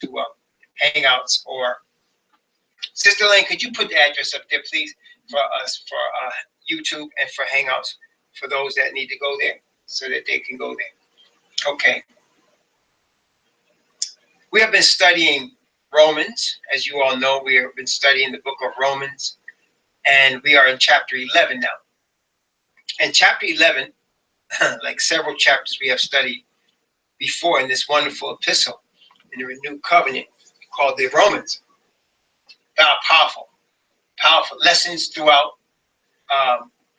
to Hangouts. Or Sister Lane, could you put the address up there, please, for us, for YouTube and for Hangouts, for those that need to go there, so that they can go there. Okay. We have been studying Romans. As you all know, we have been studying the book of Romans, and we are in chapter 11 now. And chapter 11, like several chapters we have studied before in this wonderful epistle in the renewed covenant called the Romans, are powerful, powerful lessons throughout,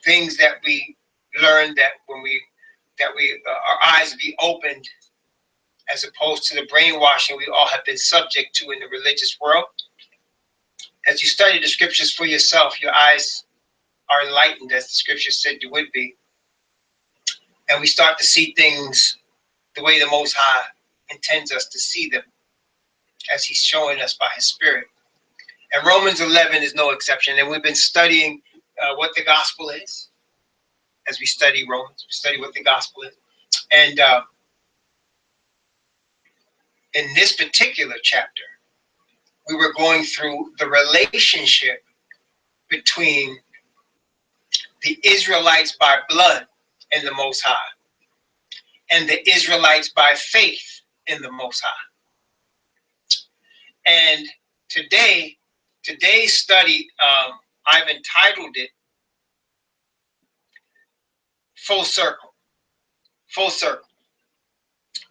things that we learned, that our eyes be opened, as opposed to the brainwashing we all have been subject to in the religious world. As you study the scriptures for yourself, your eyes are enlightened, as the scripture said you would be. And we start to see things the way the Most High intends us to see them, as he's showing us by his Spirit. And Romans 11 is no exception. And we've been studying what the gospel is. As we study Romans, we study what the gospel is. And in this particular chapter, we were going through the relationship between the Israelites by blood in the Most High and the Israelites by faith in the Most High. And today's study, I've entitled it Full Circle. Full Circle.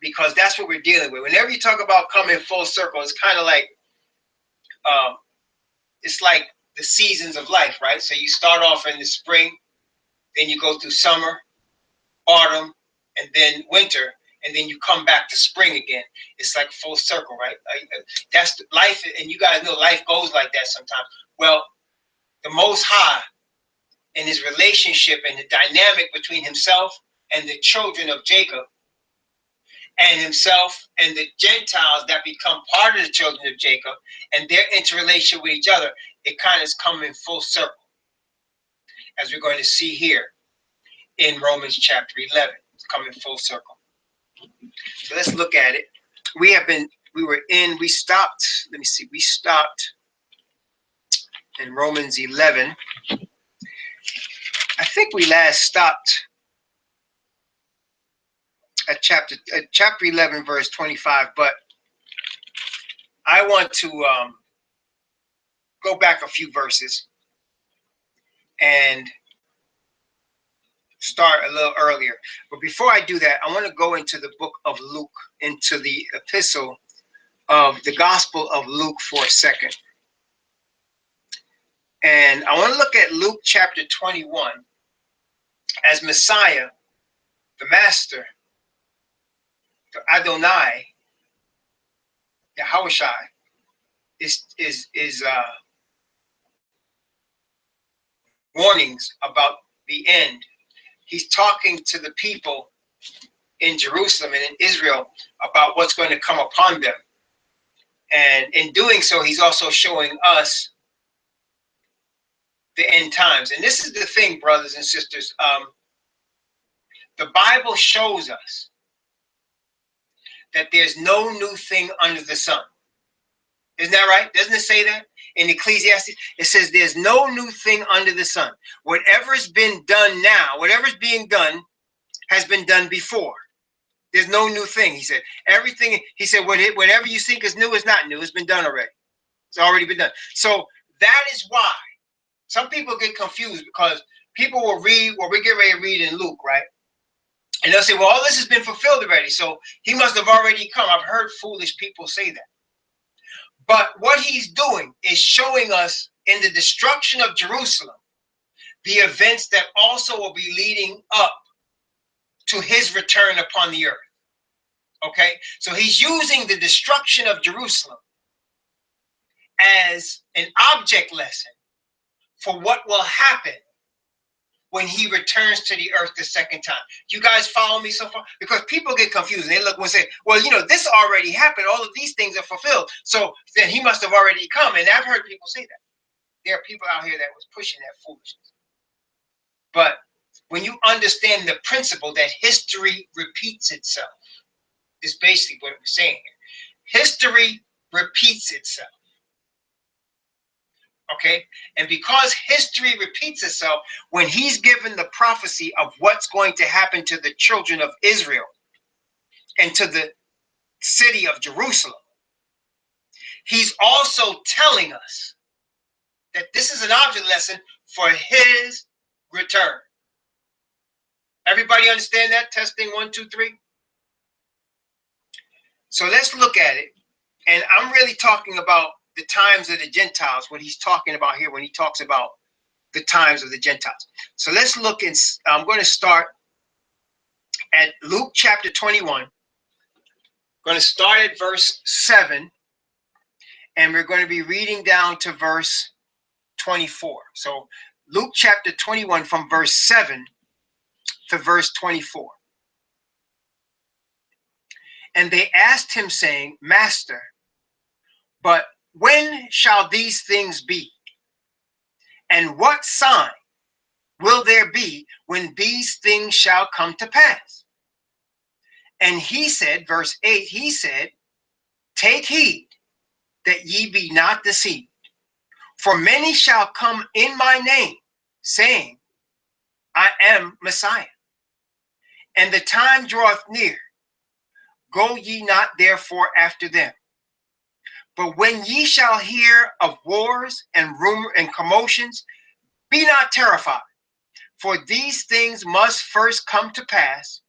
Because that's what we're dealing with. Whenever you talk about coming full circle, it's kind of like, it's like the seasons of life, right? So you start off in the spring, then you go through summer, autumn, and then winter, and then you come back to spring again. It's like full circle, right? That's life, and you guys know life goes like that sometimes. Well, the Most High and his relationship and the dynamic between himself and the children of Jacob, and himself and the Gentiles that become part of the children of Jacob, and their interrelation with each other, it kind of is coming full circle, as we're going to see here in Romans chapter 11. It's coming full circle. So let's look at it. We stopped in Romans 11. I think we last stopped at chapter 11, verse 25, but I want to go back a few verses and start a little earlier. But before I do that, I want to go into the book of Luke, into the epistle of the Gospel of Luke for a second. And I want to look at Luke chapter 21 as Messiah, the Master, the Adonai, Yahushua, is warnings about the end. He's talking to the people in Jerusalem and in Israel about what's going to come upon them. And in doing so, he's also showing us the end times. And this is the thing, brothers and sisters. The Bible shows us that there's no new thing under the sun. Isn't that right? Doesn't it say that in Ecclesiastes? It says there's no new thing under the sun. Whatever's been done now, whatever's being done has been done before. There's no new thing, he said. Everything, he said, whatever you think is new is not new. It's been done already. It's already been done. So that is why some people get confused, because people will read what we get ready to read in Luke, right? And they'll say, well, all this has been fulfilled already, so he must have already come. I've heard foolish people say that. But what he's doing is showing us in the destruction of Jerusalem the events that also will be leading up to his return upon the earth. Okay? So he's using the destruction of Jerusalem as an object lesson for what will happen when he returns to the earth the second time. You guys follow me so far? Because people get confused. They look and say, well, this already happened. All of these things are fulfilled. So then he must have already come. And I've heard people say that. There are people out here that was pushing that foolishness. But when you understand the principle that history repeats itself, is basically what we're saying here. History repeats itself. Okay? And because history repeats itself, when he's given the prophecy of what's going to happen to the children of Israel and to the city of Jerusalem, he's also telling us that this is an object lesson for his return. Everybody understand that? Testing 1, 2, 3. So let's look at it. And I'm really talking about the times of the Gentiles, what he's talking about here when he talks about the times of the Gentiles. So let's look, and I'm going to start at Luke chapter 21. I'm going to start at verse 7, and we're going to be reading down to verse 24. So Luke chapter 21 from verse 7 to verse 24. And they asked him, saying, Master, but when shall these things be? And what sign will there be when these things shall come to pass? And he said, verse 8, he said, Take heed that ye be not deceived. For many shall come in my name, saying, I am Messiah. And the time draweth near. Go ye not therefore after them. But when ye shall hear of wars and rumor and commotions, be not terrified. For these things must first come to pass,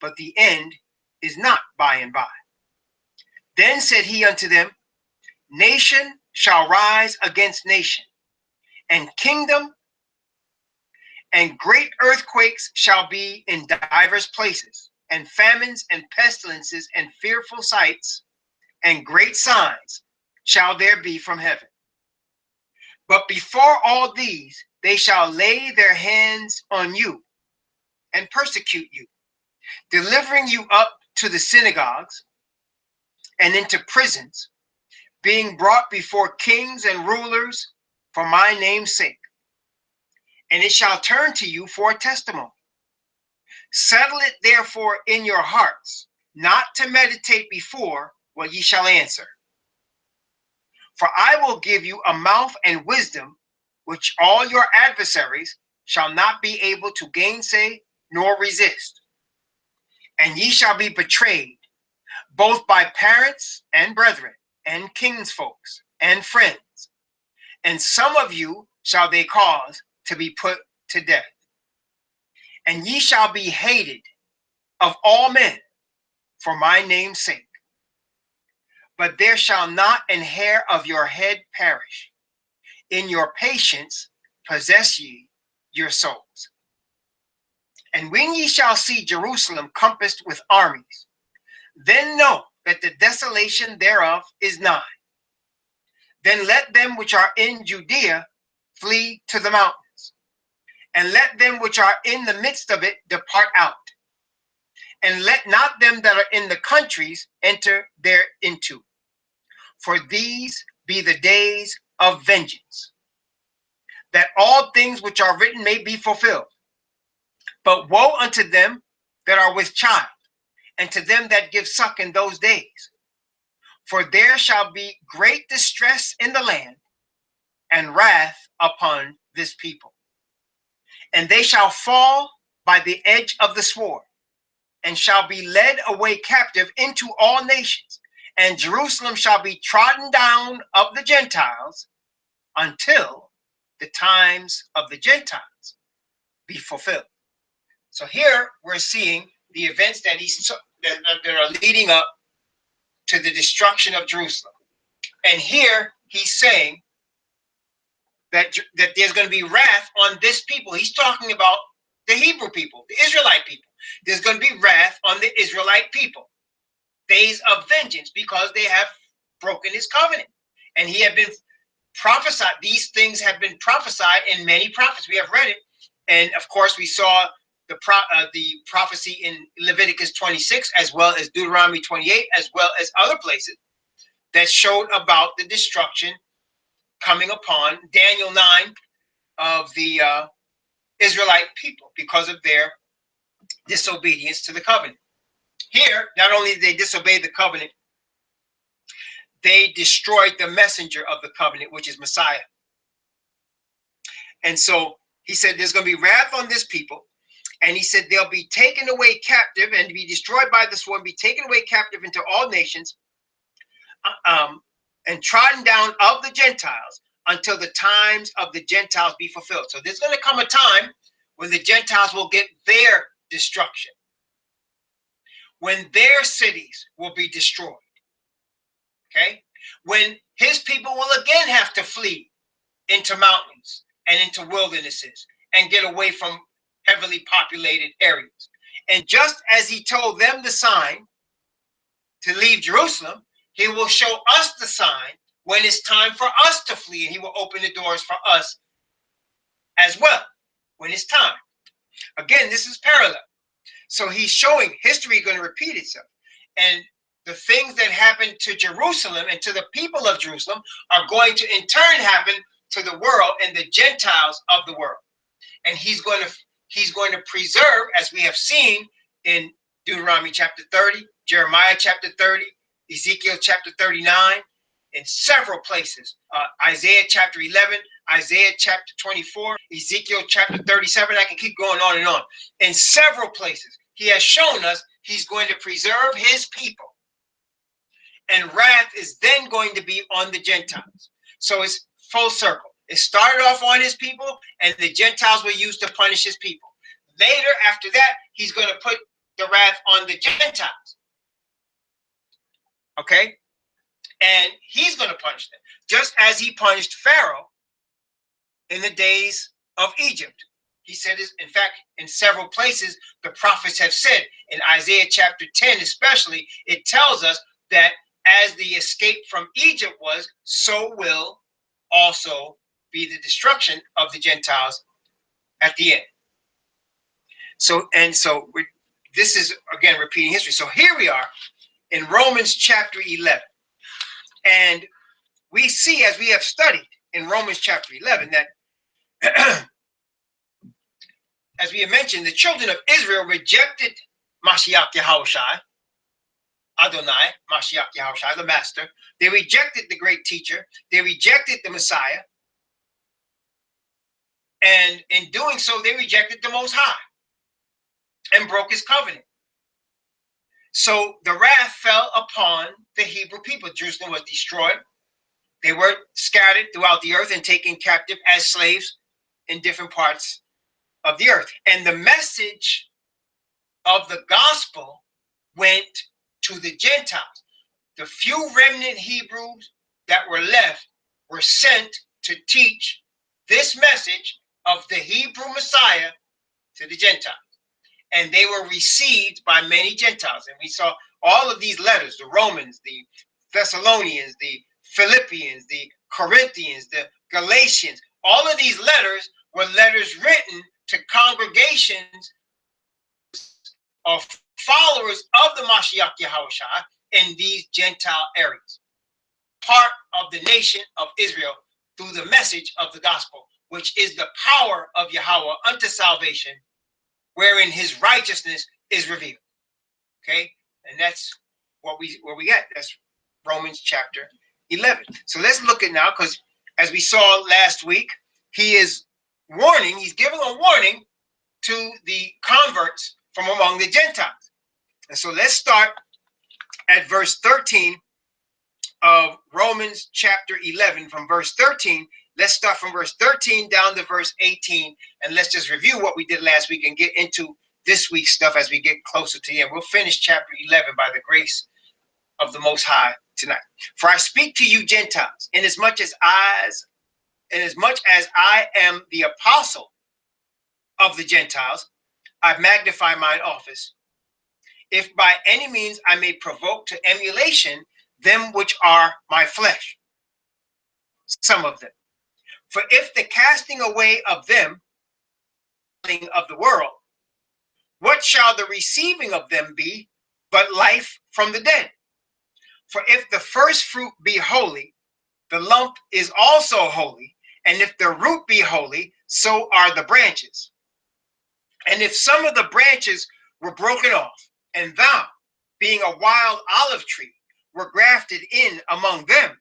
but the end is not by and by. Then said he unto them, Nation shall rise against nation, and kingdom, and great earthquakes shall be in divers places, and famines and pestilences and fearful sights, and great signs shall there be from heaven. But before all these, they shall lay their hands on you and persecute you, delivering you up to the synagogues and into prisons, being brought before kings and rulers for my name's sake. And it shall turn to you for a testimony. Settle it therefore in your hearts, not to meditate before what ye shall answer. For I will give you a mouth and wisdom, which all your adversaries shall not be able to gainsay nor resist. And ye shall be betrayed, both by parents and brethren, and kinsfolks and friends. And some of you shall they cause to be put to death. And ye shall be hated of all men for my name's sake. But there shall not an hair of your head perish. In your patience possess ye your souls. And when ye shall see Jerusalem compassed with armies, then know that the desolation thereof is nigh. Then let them which are in Judea flee to the mountains, and let them which are in the midst of it depart out, and let not them that are in the countries enter thereinto. For these be the days of vengeance, that all things which are written may be fulfilled. But woe unto them that are with child, and to them that give suck in those days. For there shall be great distress in the land, and wrath upon this people. And they shall fall by the edge of the sword, and shall be led away captive into all nations. And Jerusalem shall be trodden down of the Gentiles until the times of the Gentiles be fulfilled. So here we're seeing the events that that are leading up to the destruction of Jerusalem. And here he's saying that there's going to be wrath on this people. He's talking about the Hebrew people, the Israelite people. There's going to be wrath on the Israelite people. Days of vengeance, because they have broken his covenant. And he had been prophesied. These things have been prophesied in many prophets. We have read it. And of course, we saw the prophecy in Leviticus 26, as well as Deuteronomy 28, as well as other places that showed about the destruction coming upon Daniel 9 of the Israelite people because of their disobedience to the covenant. Here, not only did they disobey the covenant, they destroyed the messenger of the covenant, which is Messiah. And so he said there's going to be wrath on this people. And he said they'll be taken away captive and be destroyed by the sword, be taken away captive into all nations, and trodden down of the Gentiles until the times of the Gentiles be fulfilled. So there's going to come a time when the Gentiles will get their destruction, when their cities will be destroyed. Okay? When his people will again have to flee into mountains and into wildernesses and get away from heavily populated areas. And just as he told them the sign to leave Jerusalem, he will show us the sign when it's time for us to flee, and he will open the doors for us as well when it's time. Again, this is parallel. So he's showing history going to repeat itself. And the things that happened to Jerusalem and to the people of Jerusalem are going to in turn happen to the world and the Gentiles of the world. And he's going to preserve, as we have seen in Deuteronomy chapter 30, Jeremiah chapter 30, Ezekiel chapter 39, in several places, Isaiah chapter 11, Isaiah chapter 24, Ezekiel chapter 37. I can keep going on and on. In several places, he has shown us he's going to preserve his people. And wrath is then going to be on the Gentiles. So it's full circle. It started off on his people, and the Gentiles were used to punish his people. Later, after that, he's going to put the wrath on the Gentiles. Okay? And he's going to punish them, just as he punished Pharaoh in the days of Egypt. He said this, in fact, in several places, the prophets have said, in Isaiah chapter 10 especially, it tells us that as the escape from Egypt was, so will also be the destruction of the Gentiles at the end. So this is, again, repeating history. So here we are in Romans chapter 11. And we see, as we have studied in Romans chapter 11, that as we have mentioned, the children of Israel rejected Mashiach Yahushai, Adonai, Mashiach Yahushai, the master. They rejected the great teacher. They rejected the Messiah. And in doing so, they rejected the Most High and broke his covenant. So the wrath fell upon the Hebrew people. Jerusalem was destroyed. They were scattered throughout the earth and taken captive as slaves in different parts of the earth. And the message of the gospel went to the Gentiles. The few remnant Hebrews that were left were sent to teach this message of the Hebrew Messiah to the Gentiles. And they were received by many Gentiles. And we saw all of these letters, the Romans, the Thessalonians, the Philippians, the Corinthians, the Galatians. All of these letters were letters written to congregations of followers of the Mashiach Yahushua in these Gentile areas, part of the nation of Israel, through the message of the gospel, which is the power of Yahweh unto salvation, wherein his righteousness is revealed. Okay, and that's what we get. That's Romans chapter 11. So let's look at now, because as we saw last week, he is warning. He's giving a warning to the converts from among the Gentiles. And so let's start at verse 13 of Romans chapter 11. From verse 13, let's start from verse 13 down to verse 18, and let's just review what we did last week and get into this week's stuff as we get closer to the end. We'll finish chapter 11 by the grace of the Most High tonight. For I speak to you Gentiles, inasmuch as I am the apostle of the Gentiles, I magnify mine office, if by any means I may provoke to emulation them which are my flesh, some of them. For if the casting away of them of the world, what shall the receiving of them be but life from the dead? For if the first fruit be holy, the lump is also holy, and if the root be holy, so are the branches. And if some of the branches were broken off, and thou, being a wild olive tree, were grafted in among them,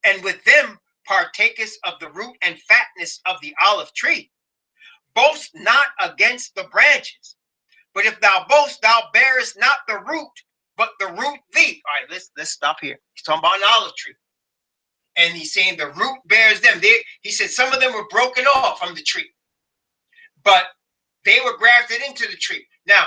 and with them partakest of the root and fatness of the olive tree. Boast not against the branches, but if thou boast, thou bearest not the root, but the root thee. All right, let's stop here. He's talking about an olive tree. And he's saying the root bears them. He said some of them were broken off from the tree, but they were grafted into the tree. Now,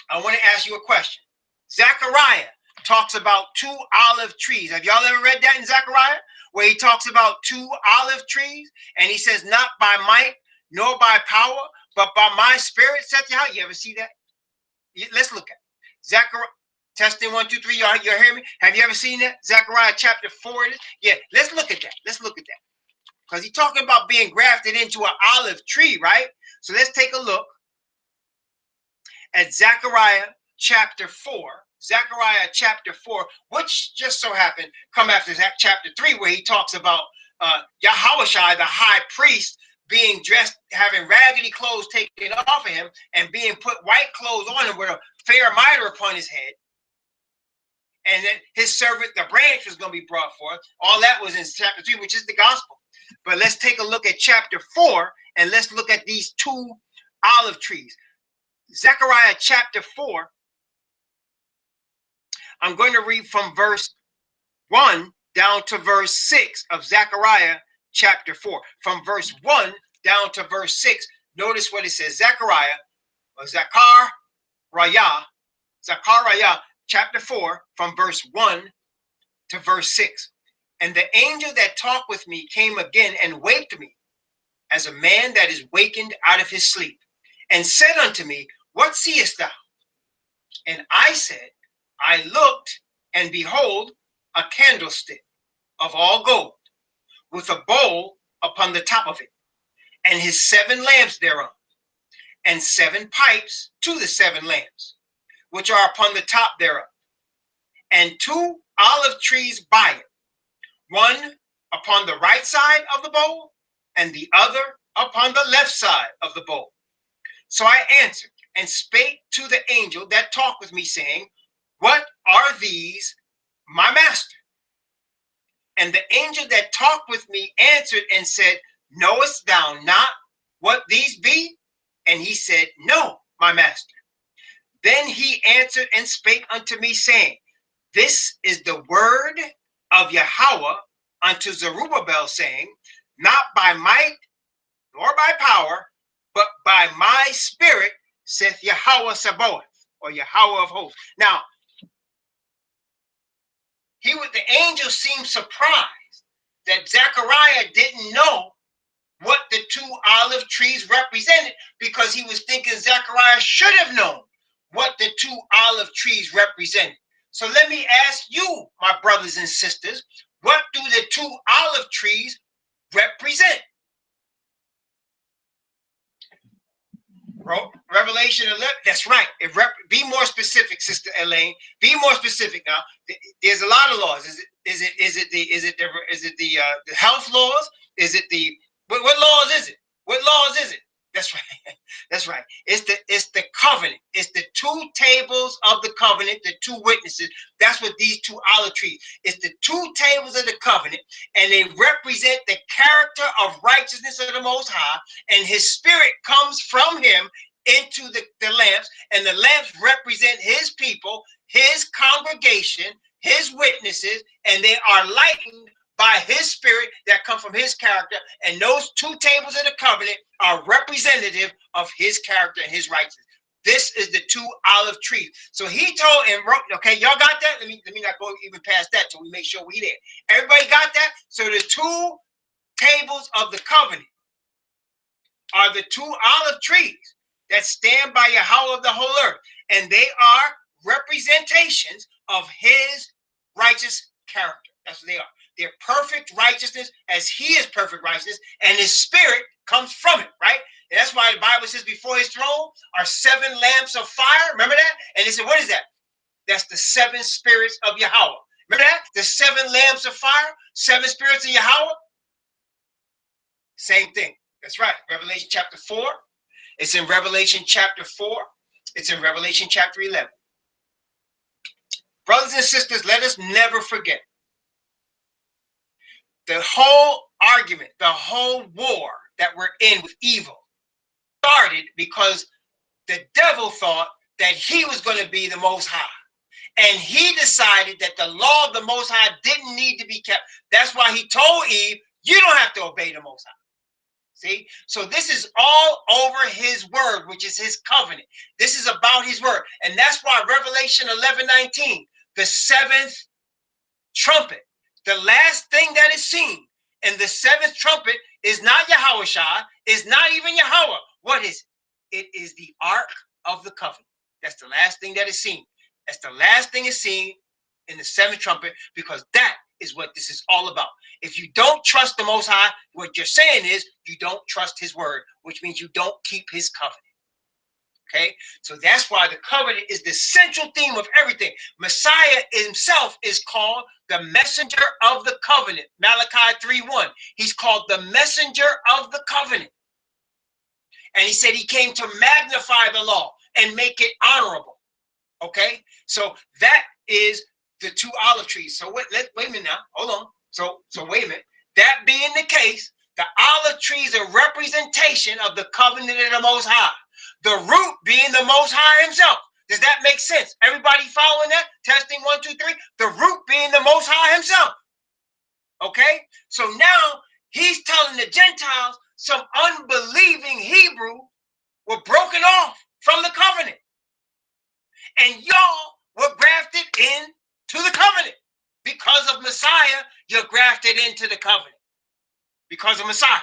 I want to ask you a question. Zechariah talks about two olive trees. Have y'all ever read that in Zechariah? Where he talks about two olive trees, and he says, not by might, nor by power, but by my spirit, saith Yahweh. You ever see that? Let's look at it. Zechariah, testing 1, 2, 3. You hear me? Have you ever seen that? Zechariah chapter 4. Yeah, let's look at that. Let's look at that. Because he's talking about being grafted into an olive tree, right? So let's take a look at Zechariah chapter 4. Zechariah chapter 4, which just so happened come after chapter 3, where he talks about Yahushua, the high priest, being dressed, having raggedy clothes taken off of him, and being put white clothes on him with a fair mitre upon his head. And then his servant, the branch, was going to be brought forth. All that was in chapter 3, which is the gospel. But let's take a look at chapter 4, and let's look at these two olive trees. Zechariah chapter 4, I'm going to read from verse 1 down to verse 6 of Zechariah chapter 4. From verse 1 down to verse 6, notice what it says. Zechariah, or Zechariah chapter 4, from verse 1 to verse 6. And the angel that talked with me came again and waked me, as a man that is wakened out of his sleep, and said unto me, what seest thou? And I said, I looked, and behold, a candlestick of all gold, with a bowl upon the top of it, and his 7 lamps thereon, and 7 pipes to the 7 lamps, which are upon the top thereof, and 2 olive trees by it, one upon the right side of the bowl, and the other upon the left side of the bowl. So I answered and spake to the angel that talked with me, saying, what are these, my master? And the angel that talked with me answered and said, knowest thou not what these be? And he said, no, my master. Then he answered and spake unto me, saying, this is the word of Yahweh unto Zerubbabel, saying, not by might nor by power, but by my spirit, saith Yahweh Sabaoth, or Yahweh of hosts. Now, the angel seemed surprised that Zechariah didn't know what the 2 olive trees represented, because he was thinking Zechariah should have known what the 2 olive trees represented. So let me ask you, my brothers and sisters, what do the 2 olive trees represent? Revelation 11. That's right. Be more specific, Sister Elaine. Be more specific now. There's a lot of laws. Is it the health laws? Is it the what laws is it? What laws is it? That's right. That's right. It's the covenant. It's the 2 tables of the covenant, the 2 witnesses. That's what these 2 olive trees. It's the 2 tables of the covenant, and they represent the character of righteousness of the Most High, and his spirit comes from him into the lamps, and the lamps represent his people, his congregation, his witnesses, and they are lightened by his spirit that come from his character. And those 2 tables of the covenant are representative of his character and his righteousness. This is the 2 olive trees. So he told and wrote, okay, y'all got that? Let me not go even past that till we make sure we there. Everybody got that? So the 2 tables of the covenant are the 2 olive trees that stand by Yahweh of the whole earth. And they are representations of his righteous character. That's what they are. They're perfect righteousness as he is perfect righteousness, and his spirit comes from it, right? And that's why the Bible says before his throne are 7 lamps of fire. Remember that? And they said, what is that? That's the 7 spirits of Yahweh. Remember that? The 7 lamps of fire, 7 spirits of Yahweh. Same thing. That's right. Revelation chapter 4. It's in Revelation chapter 4. It's in Revelation chapter 11. Brothers and sisters, let us never forget the whole argument, the whole war that we're in with evil started because the devil thought that he was going to be the Most High. And he decided that the law of the Most High didn't need to be kept. That's why he told Eve, you don't have to obey the Most High. See? So this is all over his word, which is his covenant. This is about his word. And that's why Revelation 11:19, the seventh trumpet, the last thing that is seen, and the seventh trumpet is not Yahushua, is not even Yahweh. What is it? It is the Ark of the Covenant. That's the last thing that is seen. That's the last thing is seen in the seventh trumpet, because that is what this is all about. If you don't trust the Most High, what you're saying is you don't trust his word, which means you don't keep his covenant. Okay, so that's why the covenant is the central theme of everything. Messiah himself is called the messenger of the covenant. Malachi 3:1. He's called the messenger of the covenant. And he said he came to magnify the law and make it honorable. Okay, so that is the two olive trees. So wait a minute now. Hold on. So wait a minute. That being the case, the olive tree is a representation of the covenant of the Most High. The root being the Most High himself. Does that make sense? Everybody following that? Testing 1, 2, 3. The root being the Most High himself. Okay? So now he's telling the Gentiles some unbelieving Hebrew were broken off from the covenant. And y'all were grafted in to the covenant. Because of Messiah, you're grafted into the covenant. Because of Messiah.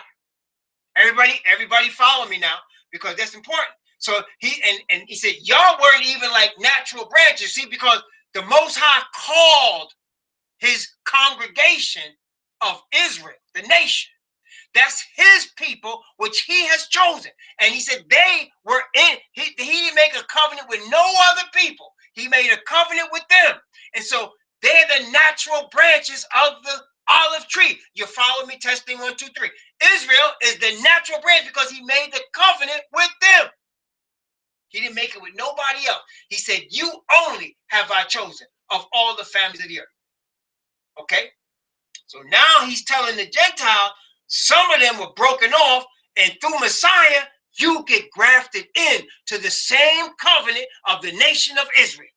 Everybody follow me now, because that's important. So he said, y'all weren't even like natural branches. See, because the Most High called his congregation of Israel, the nation. That's his people, which he has chosen. And he said they were in, he didn't make a covenant with no other people. He made a covenant with them. And so they're the natural branches of the olive tree. You follow me? Testing 1, 2, 3. Israel is the natural branch because he made the covenant with them. He didn't make it with nobody else. He said, you only have I chosen of all the families of the earth. Okay? So now he's telling the Gentiles, some of them were broken off, and through Messiah, you get grafted in to the same covenant of the nation of Israel.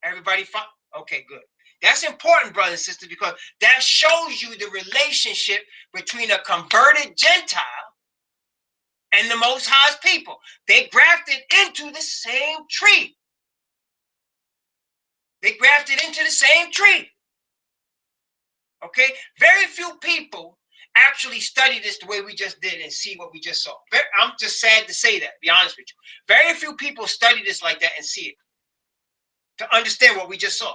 Everybody follow? Okay, good. That's important, brothers and sisters, because that shows you the relationship between a converted Gentile and the Most High's people. They grafted into the same tree. They grafted into the same tree. Okay? Very few people actually study this the way we just did and see what we just saw. I'm just sad to say that, to be honest with you. Very few people study this like that and see it, to understand what we just saw.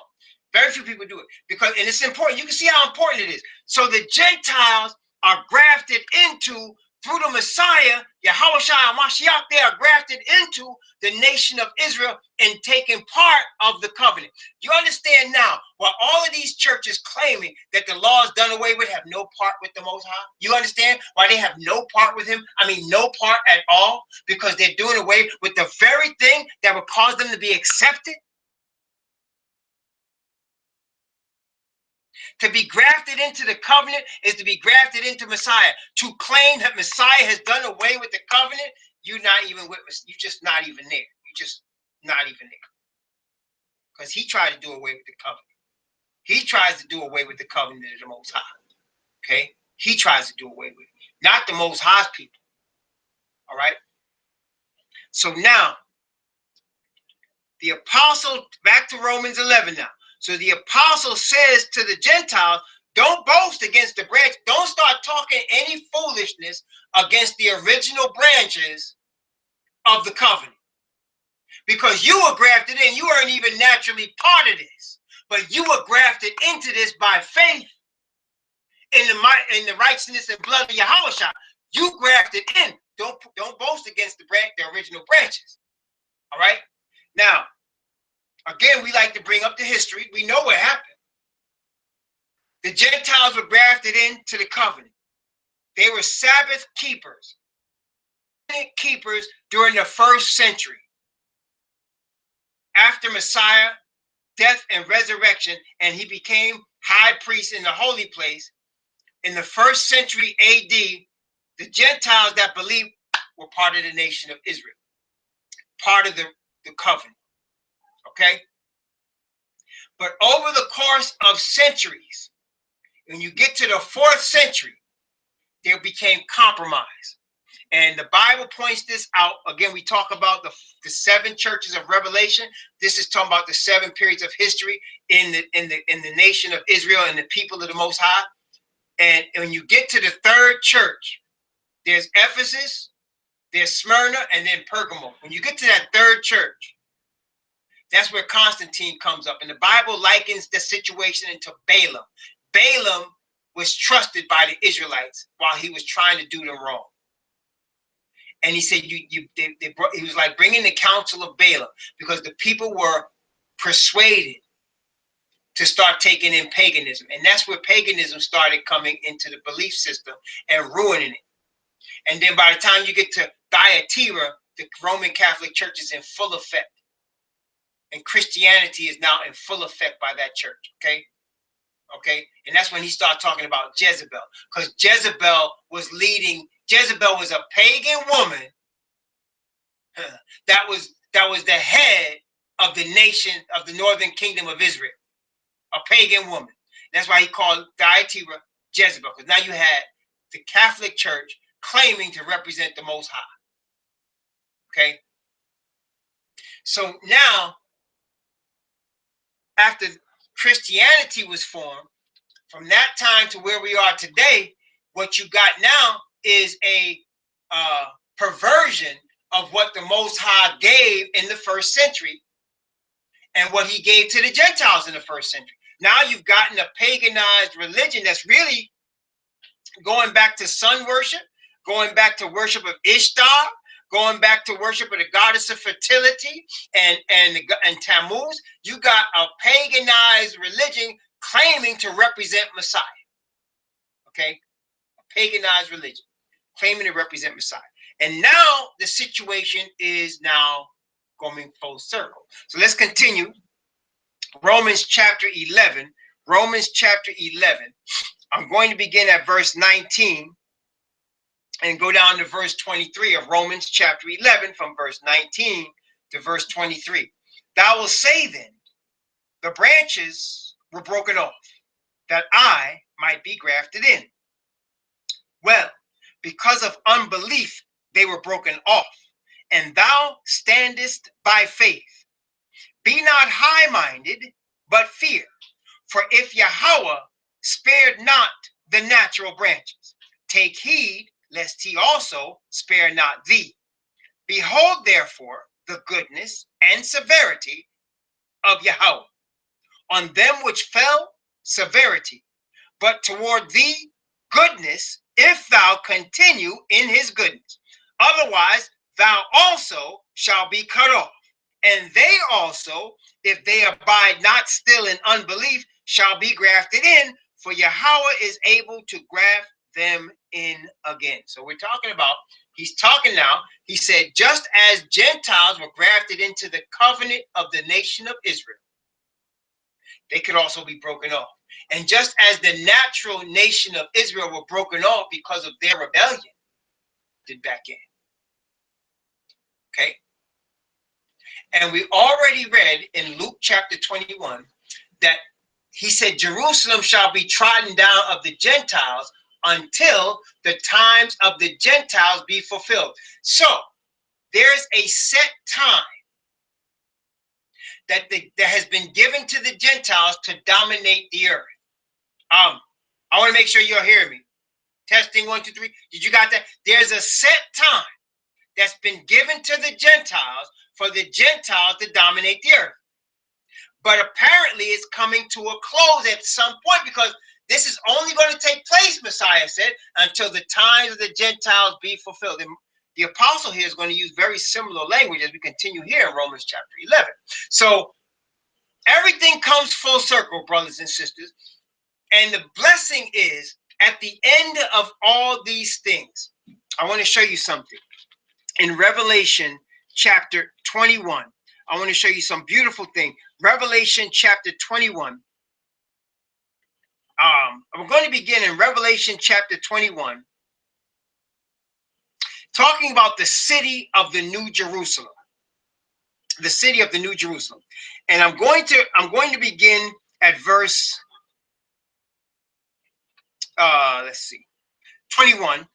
Very few people do it, because, and it's important. You can see how important it is. So the Gentiles are grafted into, through the Messiah, Yahushua and Mashiach, they are grafted into the nation of Israel and taking part of the covenant. You understand now why all of these churches claiming that the law is done away with have no part with the Most High? You understand why they have no part with him? I mean, no part at all, because they're doing away with the very thing that would cause them to be accepted. To be grafted into the covenant is to be grafted into Messiah. To claim that Messiah has done away with the covenant, you're not even with us. You're just not even there. You're just not even there. Because he tried to do away with the covenant. He tries to do away with the covenant of the Most High. Okay? He tries to do away with it. Not the Most High's people. All right? So now, the apostle, back to Romans 11 now. So the apostle says to the Gentiles, don't boast against the branch. Don't start talking any foolishness against the original branches of the covenant. Because you were grafted in. You weren't even naturally part of this. But you were grafted into this by faith in the righteousness and blood of Yahushua. You grafted in. Don't boast against the original branches. All right? Now, again, we like to bring up the history. We know what happened. The Gentiles were grafted into the covenant. They were Sabbath keepers during the first century. after Messiah, death and resurrection, and he became high priest in the holy place in the 1st century AD, the Gentiles that believed were part of the nation of Israel, part of the covenant. Okay? But over the course of centuries, when you get to the 4th century, there became compromise. And the Bible points this out. Again, we talk about the 7 churches of Revelation. This is talking about the 7 periods of history in the nation of Israel and the people of the Most High. And when you get to the 3rd church, there's Ephesus, there's Smyrna, and then Pergamum. When you get to that 3rd church, that's where Constantine comes up. And the Bible likens the situation into Balaam. Balaam was trusted by the Israelites while he was trying to do them wrong. And he said, he was like bringing the council of Balaam, because the people were persuaded to start taking in paganism. And that's where paganism started coming into the belief system and ruining it. And then by the time you get to Thyatira, the Roman Catholic Church is in full effect. And Christianity is now in full effect by that church, okay? Okay? And that's when he started talking about Jezebel. Because Jezebel was a pagan woman that was the head of the nation of the northern kingdom of Israel. A pagan woman. That's why he called Thyatira Jezebel, because now you had the Catholic Church claiming to represent the Most High. Okay? So now, after Christianity was formed, from that time to where we are today, what you got now is a perversion of what the Most High gave in the 1st century and what he gave to the Gentiles in the 1st century. Now you've gotten a paganized religion that's really going back to sun worship, going back to worship of Ishtar, going back to worship of the goddess of fertility and Tammuz. You got a paganized religion claiming to represent Messiah. Okay? A paganized religion claiming to represent Messiah. And now the situation is now going full circle. So let's continue. Romans chapter 11. Romans chapter 11. I'm going to begin at verse 19 and go down to verse 23 of Romans chapter 11, from verse 19 to verse 23. Thou wilt say then, the branches were broken off, that I might be grafted in. Well, because of unbelief they were broken off, and thou standest by faith. Be not high-minded, but fear. For if Yahweh spared not the natural branches, take heed lest he also spare not thee. Behold, therefore, the goodness and severity of Yahweh. On them which fell, severity, but toward thee, goodness, if thou continue in his goodness. Otherwise, thou also shalt be cut off. And they also, if they abide not still in unbelief, shall be grafted in, for Yahweh is able to graft them in again. So we're talking about, he's talking now, he said, just as Gentiles were grafted into the covenant of the nation of Israel, they could also be broken off. And just as the natural nation of Israel were broken off because of their rebellion, did back in. Okay? And we already read in Luke chapter 21 that he said, Jerusalem shall be trodden down of the Gentiles until the times of the Gentiles be fulfilled. So there's a set time that has been given to the Gentiles to dominate the earth. I want to make sure you're hearing me. Testing 1, 2, 3. Did you got that? There's a set time that's been given to the Gentiles for the Gentiles to dominate the earth. But apparently it's coming to a close at some point, because this is only going to take place, Messiah said, until the times of the Gentiles be fulfilled. And the apostle here is going to use very similar language as we continue here in Romans chapter 11. So everything comes full circle, brothers and sisters. And the blessing is, at the end of all these things, I want to show you something. In Revelation chapter 21, I want to show you some beautiful thing. Revelation chapter 21. I'm going to begin in Revelation chapter 21, talking about the city of the New Jerusalem. The city of the New Jerusalem. And I'm going to begin at verse let's see, 21.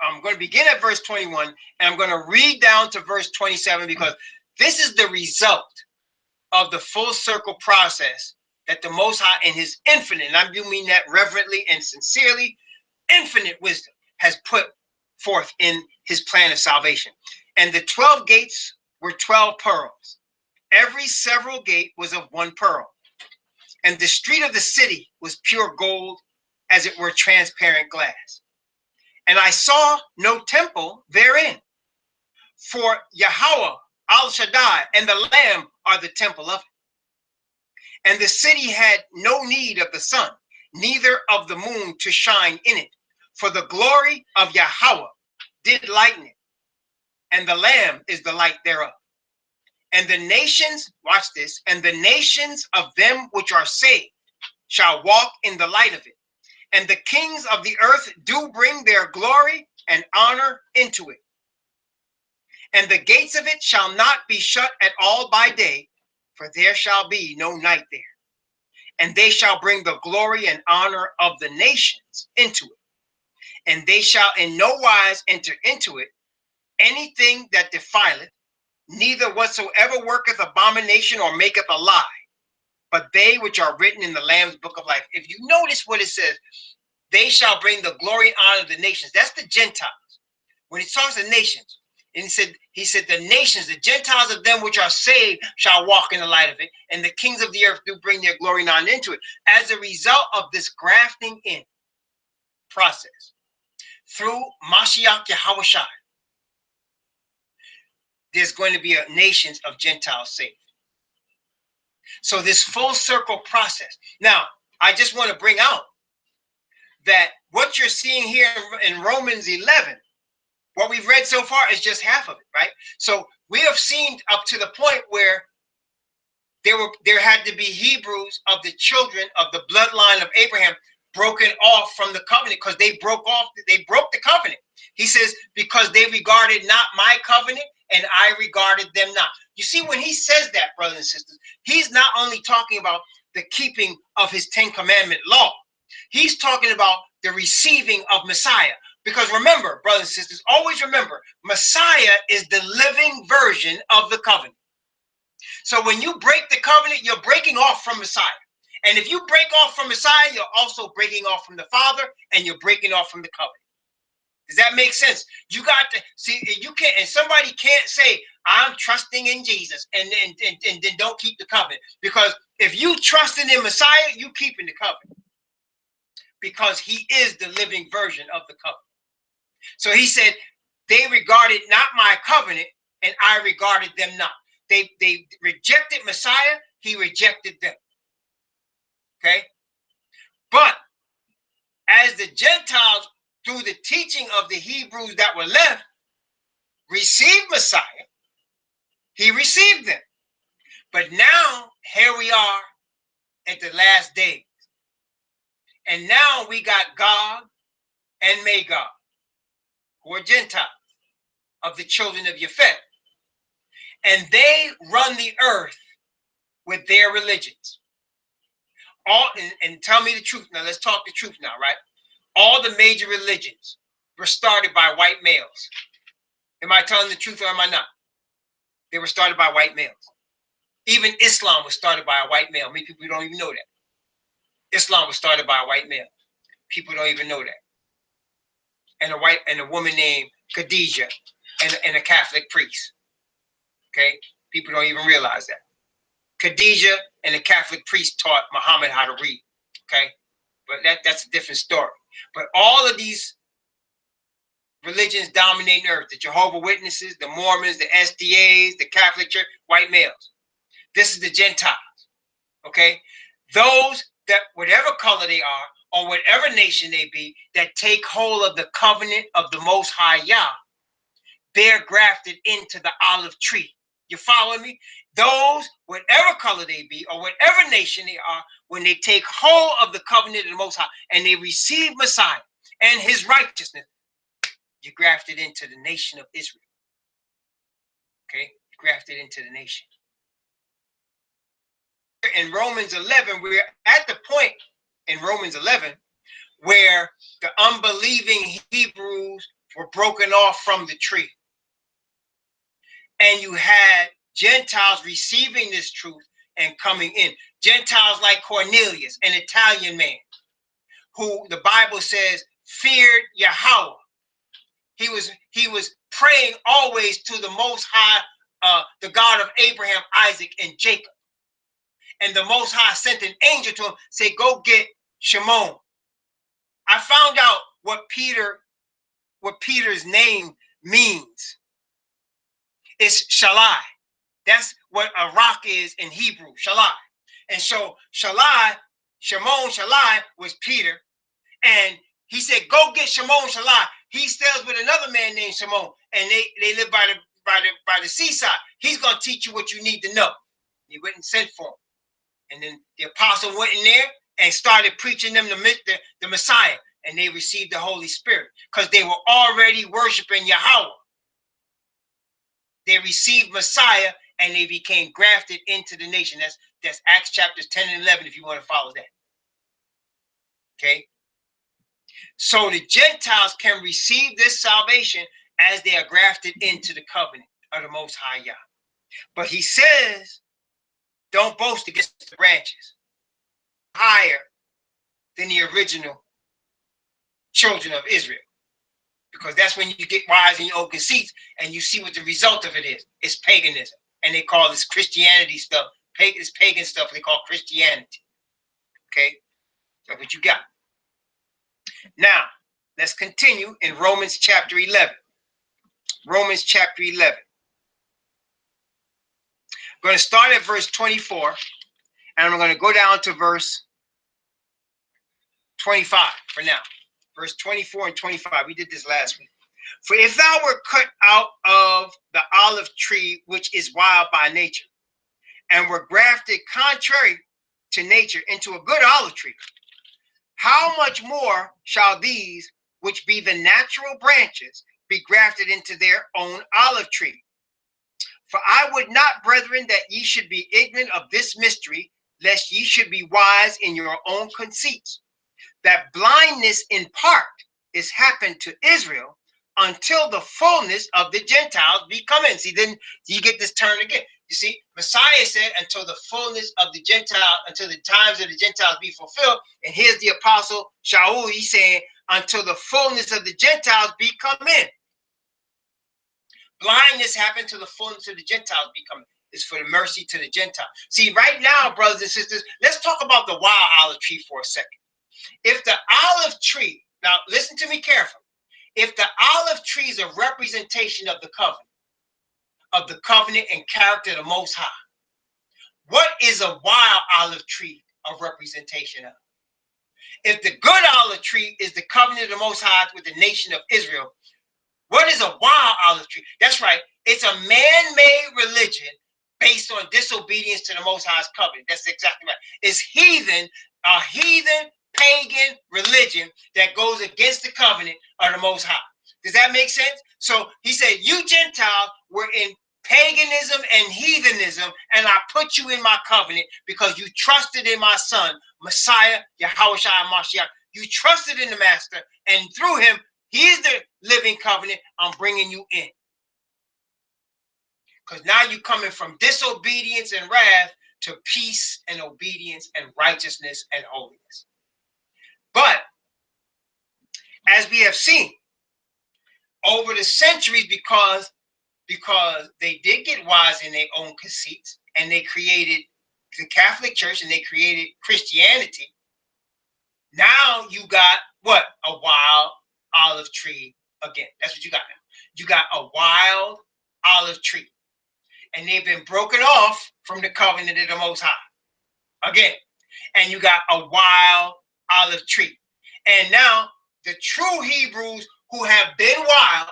I'm going to begin at verse 21, and I'm going to read down to verse 27, because this is the result of the full circle process that the Most High, in his infinite, and I do mean that reverently and sincerely, infinite wisdom, has put forth in his plan of salvation. And the 12 gates were 12 pearls. Every several gate was of one pearl. And the street of the city was pure gold, as it were transparent glass. And I saw no temple therein, for Yahweh, Al Shaddai, and the Lamb are the temple of it. And the city had no need of the sun, neither of the moon to shine in it, for the glory of Yahweh did lighten it, and the Lamb is the light thereof. And the nations, watch this, and the nations of them which are saved shall walk in the light of it. And the kings of the earth do bring their glory and honor into it. And the gates of it shall not be shut at all by day, for there shall be no night there. And they shall bring the glory and honor of the nations into it. And they shall in no wise enter into it anything that defileth, neither whatsoever worketh abomination or maketh a lie, but they which are written in the Lamb's book of life. If you notice what it says, they shall bring the glory and honor of the nations. That's the Gentiles. When he talks to nations, and he said, the nations, the Gentiles of them which are saved shall walk in the light of it, and the kings of the earth do bring their glory and honor into it. As a result of this grafting in process, through Mashiach Yahushua, there's going to be a nations of Gentiles saved. So this full circle process. Now, I just want to bring out that what you're seeing here in Romans 11, what we've read so far is just half of it, right? So we have seen up to the point where there had to be Hebrews of the children of the bloodline of Abraham broken off from the covenant, because they broke the covenant. He says, because they regarded not my covenant and I regarded them not. You see, when he says that, brothers and sisters, he's not only talking about the keeping of his 10 commandment law, he's talking about the receiving of Messiah. Because remember, brothers and sisters, always remember, Messiah is the living version of the covenant. So when you break the covenant, you're breaking off from Messiah. And if you break off from Messiah, you're also breaking off from the Father, and you're breaking off from the covenant. Does that make sense? You got to see, you can't, and somebody can't say, I'm trusting in Jesus, and then don't keep the covenant. Because if you trusting in Messiah, you keeping the covenant. Because he is the living version of the covenant. So he said, they regarded not my covenant, and I regarded them not. They rejected Messiah, he rejected them. Okay? But as the Gentiles, through the teaching of the Hebrews that were left, received Messiah, he received them. But now, here we are at the last days. And now we got Gog and Magog, who are Gentiles, of the children of Japheth. And they run the earth with their religions. And tell me the truth now. Let's talk the truth now, right? All the major religions were started by white males. Am I telling the truth or am I not? They were started by white males. Even Islam was started by a white male. Many people don't even know that. Islam was started by a white male. People don't even know that. And a woman named Khadijah and a Catholic priest. Okay? People don't even realize that. Khadijah and a Catholic priest taught Muhammad how to read. Okay? But that's a different story. But all of these religions dominating earth, the Jehovah's Witnesses, the Mormons, the SDAs, the Catholic Church, white males. This is the Gentiles. Okay? Those that, whatever color they are, or whatever nation they be, that take hold of the covenant of the Most High Yah, they're grafted into the olive tree. You follow me? those, whatever color they be, or whatever nation they are, when they take hold of the covenant of the Most High and they receive Messiah and his righteousness, you're grafted into the nation of Israel. Okay? Grafted into the nation. In Romans 11, we're at the point in Romans 11 where the unbelieving Hebrews were broken off from the tree. And you had Gentiles receiving this truth and coming in. Gentiles like Cornelius, an Italian man, who the Bible says feared Yahweh. He was praying always to the Most High, the God of Abraham, Isaac, and Jacob. And the Most High sent an angel to him, say, go get Shimon. I found out what Peter's name means. It's Shalai. That's what a rock is in Hebrew, Shalai. And so Shimon Shalai was Peter. And he said, go get Shimon Shalai. He stays with another man named Shimon. And they live by the seaside. He's going to teach you what you need to know. He went and sent for him. And then the apostle went in there and started preaching them the Messiah. And they received the Holy Spirit because they were already worshiping Yahweh. They received Messiah and they became grafted into the nation. That's Acts chapters 10 and 11 if you want to follow that. Okay? So the Gentiles can receive this salvation as they are grafted into the covenant of the Most High Yah. But he says, don't boast against the branches. Higher than the original children of Israel. Because that's when you get wise in your own conceits and you see what the result of it is. It's paganism. And they call this Christianity stuff. It's pagan stuff they call Christianity. Okay? That's what you got. Now, let's continue in Romans chapter 11. Romans chapter 11. I'm going to start at verse 24. And I'm going to go down to verse 25 for now. Verse 24 and 25. We did this last week. For if thou were cut out of the olive tree, which is wild by nature, and were grafted contrary to nature into a good olive tree, how much more shall these, which be the natural branches, be grafted into their own olive tree? For I would not, brethren, that ye should be ignorant of this mystery, lest ye should be wise in your own conceits, that blindness in part is happened to Israel until the fullness of the Gentiles be come in. See, then you get this turn again. You see, Messiah said until the fullness of the Gentile, until the times of the Gentiles be fulfilled. And here's the apostle Shaul, he's saying until the fullness of the Gentiles be come in. Blindness happened to the fullness of the Gentiles be come in. It's for the mercy to the Gentiles. See, right now, brothers and sisters, let's talk about the wild olive tree for a second. If the olive tree, now listen to me carefully. If the olive tree is a representation of the covenant and character of the Most High, what is a wild olive tree a representation of? If the good olive tree is the covenant of the Most High with the nation of Israel, what is a wild olive tree? That's right. It's a man-made religion based on disobedience to the Most High's covenant. That's exactly right. It's a heathen pagan religion that goes against the covenant of the Most High. Does that make sense? So he said, you Gentiles were in paganism and heathenism, and I put you in my covenant because you trusted in my son, Messiah, Yahushua Mashiach. You trusted in the master, and through him, he is the living covenant. I'm bringing you in. Because now you're coming from disobedience and wrath to peace and obedience and righteousness and holiness. But as we have seen over the centuries, because they did get wise in their own conceits and they created the Catholic Church and they created Christianity, now you got what? A wild olive tree again. That's what you got now. You got a wild olive tree. And they've been broken off from the covenant of the Most High. Again. And you got a wild olive tree. And now the true Hebrews who have been wild,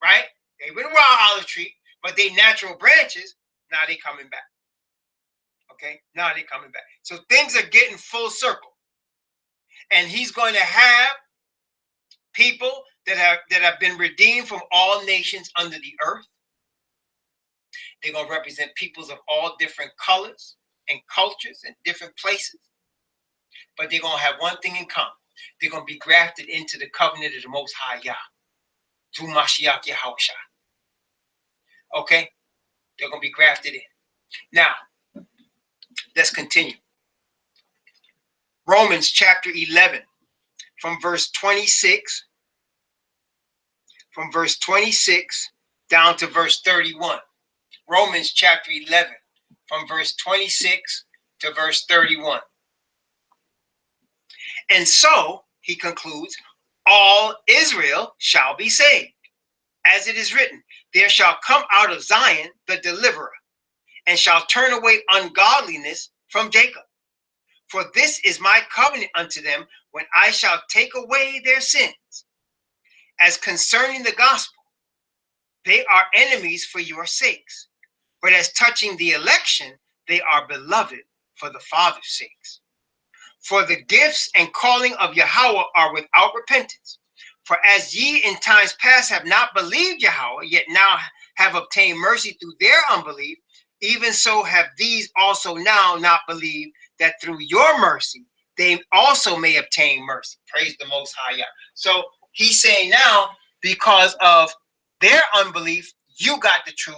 right? They've been wild olive tree, but they natural branches. Now they coming back. Okay, now they coming back. So things are getting full circle, and he's going to have people that have been redeemed from all nations under the earth. They're going to represent peoples of all different colors and cultures and different places, but they're going to have one thing in common. They're going to be grafted into the covenant of the Most High Yah through Mashiach Yahushua. Okay, they're going to be grafted in. Now, let's continue. Romans chapter 11, from verse 26, down to verse 31. Romans chapter 11, from verse 26 to verse 31. And so, he concludes, all Israel shall be saved. As it is written, there shall come out of Zion the deliverer, and shall turn away ungodliness from Jacob. For this is my covenant unto them, when I shall take away their sins. As concerning the gospel, they are enemies for your sakes. But as touching the election, they are beloved for the Father's sakes. For the gifts and calling of Yahweh are without repentance. For as ye in times past have not believed Yahweh, yet now have obtained mercy through their unbelief, even so have these also now not believed, that through your mercy they also may obtain mercy. Praise the Most High. So he's saying now, because of their unbelief, you got the truth.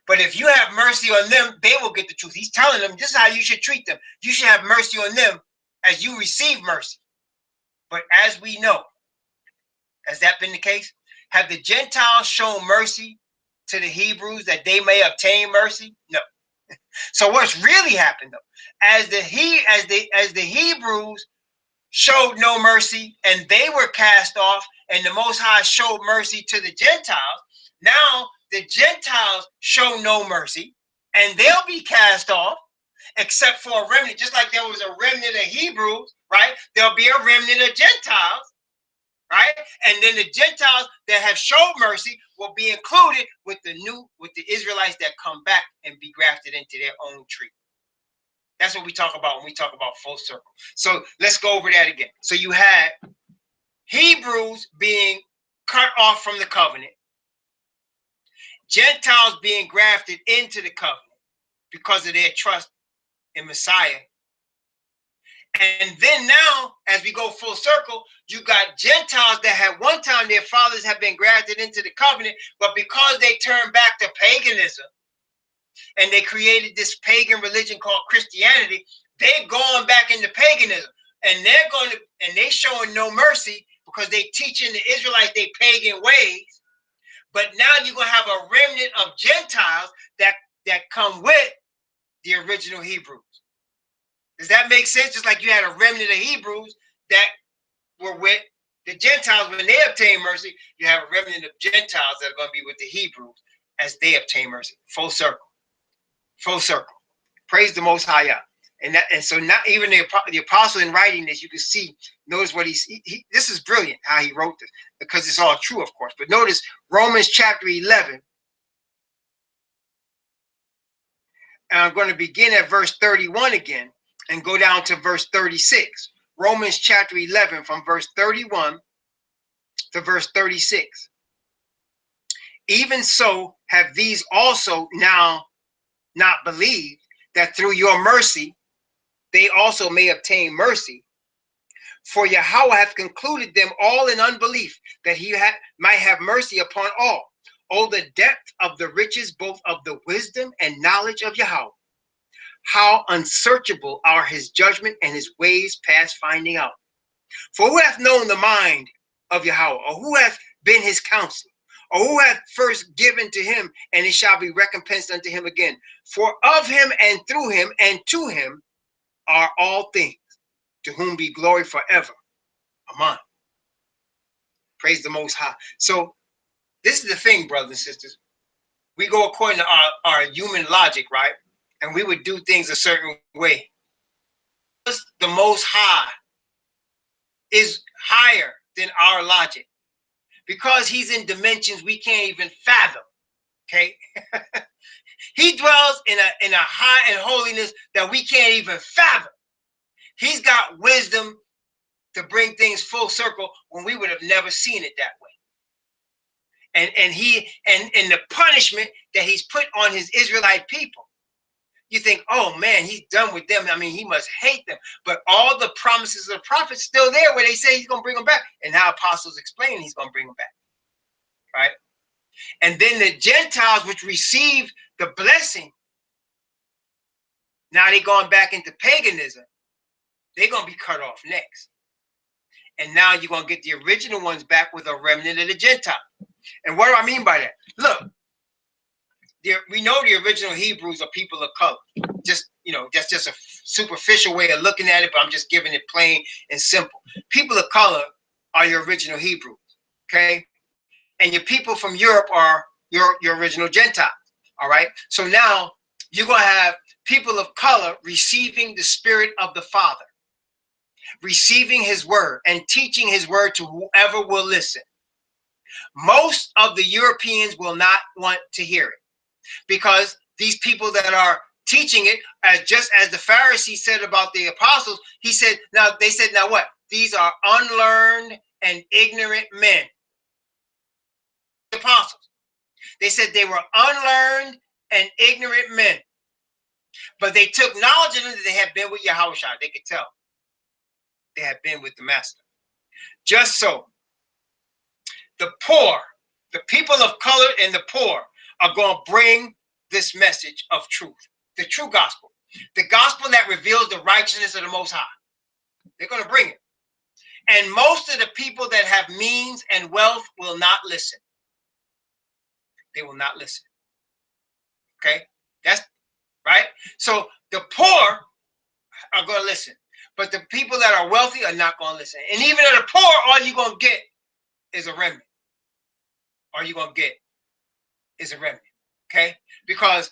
But if you have mercy on them, they will get the truth. He's telling them this is how you should treat them. You should have mercy on them as you receive mercy. But as we know, has that been the case? Have the Gentiles shown mercy to the Hebrews that they may obtain mercy? No. So what's really happened though? As the Hebrews showed no mercy and they were cast off, and the Most High showed mercy to the Gentiles, now the Gentiles show no mercy and they'll be cast off, except for a remnant. Just like there was a remnant of Hebrews, right? There'll be a remnant of Gentiles, right? And then the Gentiles that have showed mercy will be included with the Israelites that come back and be grafted into their own tree. That's what we talk about when we talk about full circle. So let's go over that again. So you had Hebrews being cut off from the covenant, Gentiles being grafted into the covenant because of their trust in Messiah. And then now, as we go full circle, you got Gentiles that had one time their fathers have been grafted into the covenant, but because they turned back to paganism and they created this pagan religion called Christianity, they've gone back into paganism, and they're showing no mercy because they teaching the Israelites their pagan ways. But now you're gonna have a remnant of Gentiles that come with the original Hebrews. Does that make sense? Just like you had a remnant of Hebrews that were with the Gentiles when they obtain mercy, you have a remnant of Gentiles that are going to be with the Hebrews as they obtain mercy. Full circle. Full circle. Praise the Most High. And so not even the apostle in writing this, you can see, notice what this is brilliant how he wrote this, because it's all true, of course. But notice Romans chapter 11. And I'm going to begin at verse 31 again and go down to verse 36. Romans chapter 11 from verse 31 to verse 36. Even so have these also now not believed, that through your mercy they also may obtain mercy. For Yahweh hath concluded them all in unbelief, that he might have mercy upon all. Oh, the depth of the riches, both of the wisdom and knowledge of Yahweh. How unsearchable are his judgment and his ways past finding out. For who hath known the mind of Yahweh, or who hath been his counselor, or who hath first given to him, and it shall be recompensed unto him again? For of him and through him and to him are all things, to whom be glory forever. Amen. Praise the Most High. So this is the thing, brothers and sisters. We go according to our human logic, right? And we would do things a certain way. The Most High is higher than our logic, because he's in dimensions we can't even fathom. Okay. He dwells in a high and holiness that we can't even fathom. He's got wisdom to bring things full circle when we would have never seen it that way. And the punishment that he's put on his Israelite people. You think, oh man, he's done with them. I mean, he must hate them. But all the promises of the prophets still there where they say he's going to bring them back. And how apostles explain he's going to bring them back. Right? And then the Gentiles which received the blessing, now they're going back into paganism. They're going to be cut off next. And now you're going to get the original ones back with a remnant of the Gentile. And what do I mean by that? Look, we know the original Hebrews are people of color. Just, that's just a superficial way of looking at it, but I'm just giving it plain and simple. People of color are your original Hebrews, okay? And your people from Europe are your original Gentiles, all right? So now you're going to have people of color receiving the Spirit of the Father, receiving his word and teaching his word to whoever will listen. Most of the Europeans will not want to hear it because these people that are teaching it, just as the Pharisees said about the apostles, they said, now what? These are unlearned and ignorant men. The apostles. They said they were unlearned and ignorant men. But they took knowledge of them that they had been with Yahushua. They could tell. They had been with the master. Just so the poor, the people of color and the poor are going to bring this message of truth, the true gospel, the gospel that reveals the righteousness of the Most High. They're going to bring it. And most of the people that have means and wealth will not listen. They will not listen. Okay? That's right. So the poor are going to listen. But the people that are wealthy are not going to listen. And even at the poor, all you're going to get is a remnant. All you're going to get is a remnant. Okay? Because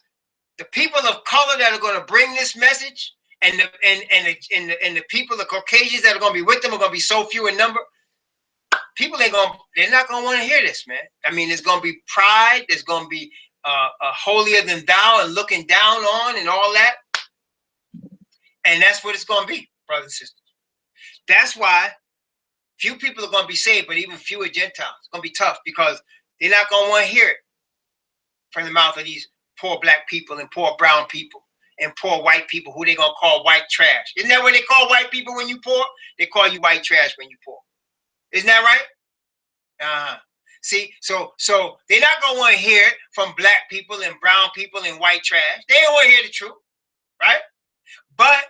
the people of color that are going to bring this message and the people, the Caucasians that are going to be with them are going to be so few in number. People they're not going to want to hear this, man. I mean, there's going to be pride. There's going to be holier than thou and looking down on and all that. And that's what it's going to be, brothers and sisters. That's why few people are going to be saved, but even fewer Gentiles. It's going to be tough because they're not going to want to hear it from the mouth of these poor black people and poor brown people and poor white people who they're going to call white trash. Isn't that what they call white people when you poor? They call you white trash when you poor. Isn't that right? See, so they're not going to want to hear it from black people and brown people and white trash. They don't want to hear the truth, right? But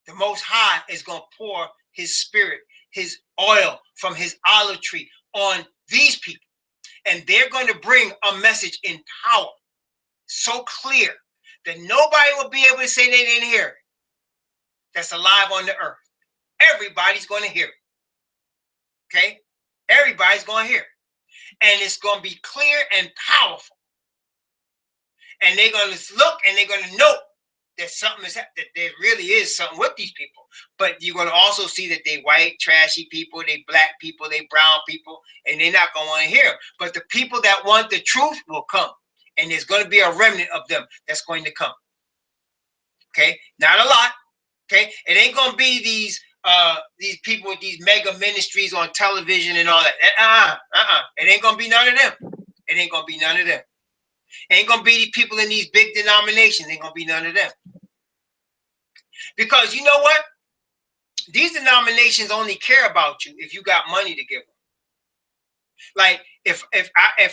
the Most High is going to pour his spirit, his oil from his olive tree on these people. And they're going to bring a message in power so clear that nobody will be able to say they didn't hear it. That's alive on the earth. Everybody's going to hear it. Okay? Everybody's going to hear it. And it's going to be clear and powerful. And they're going to look and they're going to know that something is that there really is something with these people. But you're going to also see that they white, trashy people, they black people, they brown people, and they're not going to want to hear them. But the people that want the truth will come. And there's going to be a remnant of them that's going to come. Okay? Not a lot. Okay? It ain't going to be these people with these mega ministries on television and all that. It ain't going to be none of them. It ain't going to be none of them. It ain't going to be the people in these big denominations. It ain't going to be none of them. Because you know what? These denominations only care about you if you got money to give them. Like if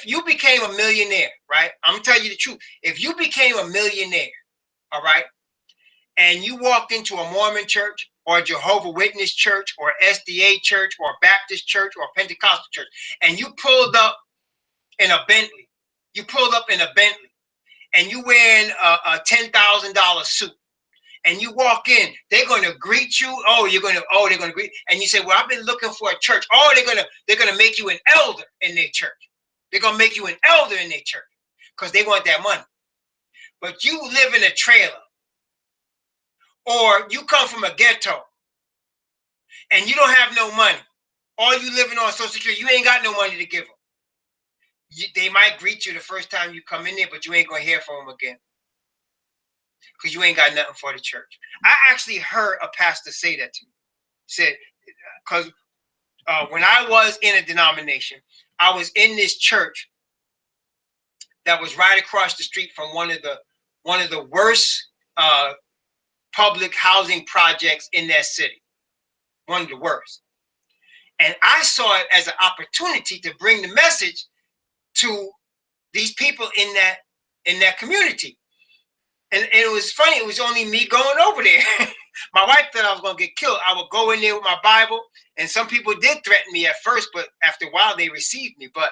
you became a millionaire, right? I'm gonna tell you the truth. If you became a millionaire, all right, and you walked into a Mormon church or a Jehovah's Witness church or SDA church or Baptist church or Pentecostal church, and you pulled up in a Bentley, and you wearing a $10,000 suit, and you walk in, they're going to greet you. They're going to greet. And you say, well, I've been looking for a church. They're going to make you an elder in their church. They're going to make you an elder in their church because they want that money. But you live in a trailer or you come from a ghetto and you don't have no money. All you living on Social Security, you ain't got no money to give them. They might greet you the first time you come in there, but you ain't going to hear from them again. because you ain't got nothing for the church. I actually heard a pastor say that to me. Said, because when I was in a denomination, I was in this church that was right across the street from one of the worst public housing projects in that city. One of the worst. And I saw it as an opportunity to bring the message to these people in that community. And it was funny, it was only me going over there. My wife thought I was going to get killed. I would go in there with my Bible, and some people did threaten me at first, but after a while they received me. But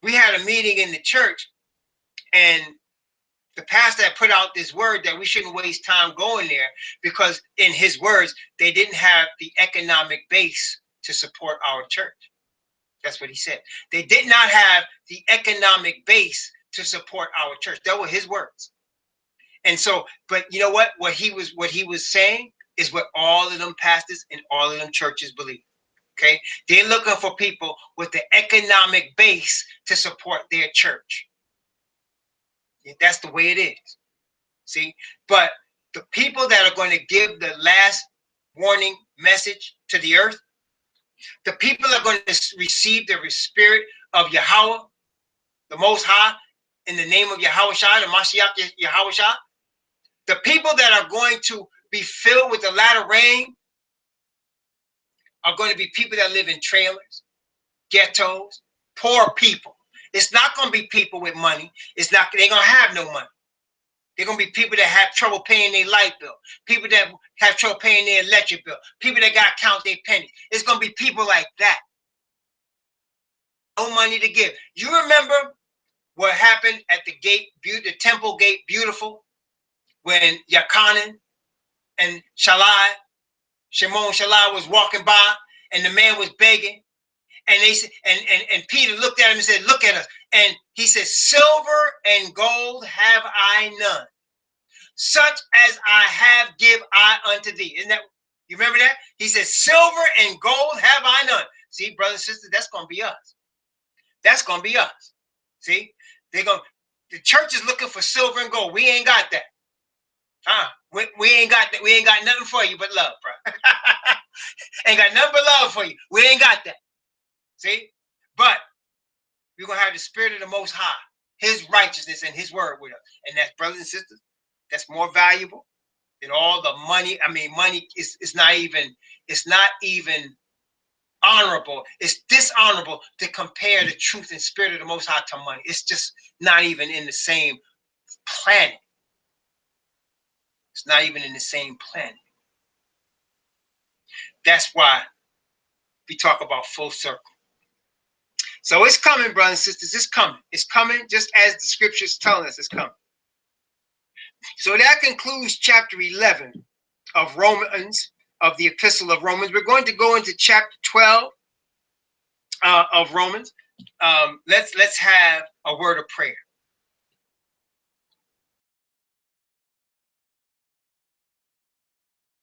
we had a meeting in the church, and the pastor had put out this word that we shouldn't waste time going there because, in his words, they didn't have the economic base to support our church. That's what he said. They did not have the economic base to support our church. That were his words. And so, but you know what? What he was saying is what all of them pastors and all of them churches believe. Okay? They're looking for people with the economic base to support their church. That's the way it is. See? But the people that are going to give the last warning message to the earth, the people that are going to receive the spirit of Yahweh, the Most High, in the name of Yahweh Shai, the Mashiach Yahweh Shai, the people that are going to be filled with the latter rain are going to be people that live in trailers, ghettos, poor people. It's not going to be people with money. They're going to have no money. They're going to be people that have trouble paying their light bill, people that have trouble paying their electric bill, people that got to count their pennies. It's going to be people like that. No money to give. You remember what happened at the gate, the temple gate, beautiful, when Yachanan and Shimon Shalai was walking by, and the man was begging, and they said, and Peter looked at him and said, "Look at us." And he said, "Silver and gold have I none. Such as I have give I unto thee." Isn't that, you remember that? He said, "Silver and gold have I none." See, brothers and sisters, that's gonna be us. That's gonna be us. See, the church is looking for silver and gold. We ain't got that. We ain't got that. We ain't got nothing for you but love, bro. Ain't got nothing but love for you. We ain't got that. See? But we're gonna have the spirit of the Most High, his righteousness and his word with us. And that's, brothers and sisters, that's more valuable than all the money. I mean, money is not even honorable. It's dishonorable to compare the truth and spirit of the Most High to money. It's just not even in the same planet. It's not even in the same planet. That's why we talk about full circle. So it's coming, brothers and sisters. It's coming. It's coming just as the scriptures telling us it's coming. So that concludes chapter 11 of Romans, of the Epistle of Romans. We're going to go into chapter 12 of Romans. Let's have a word of prayer.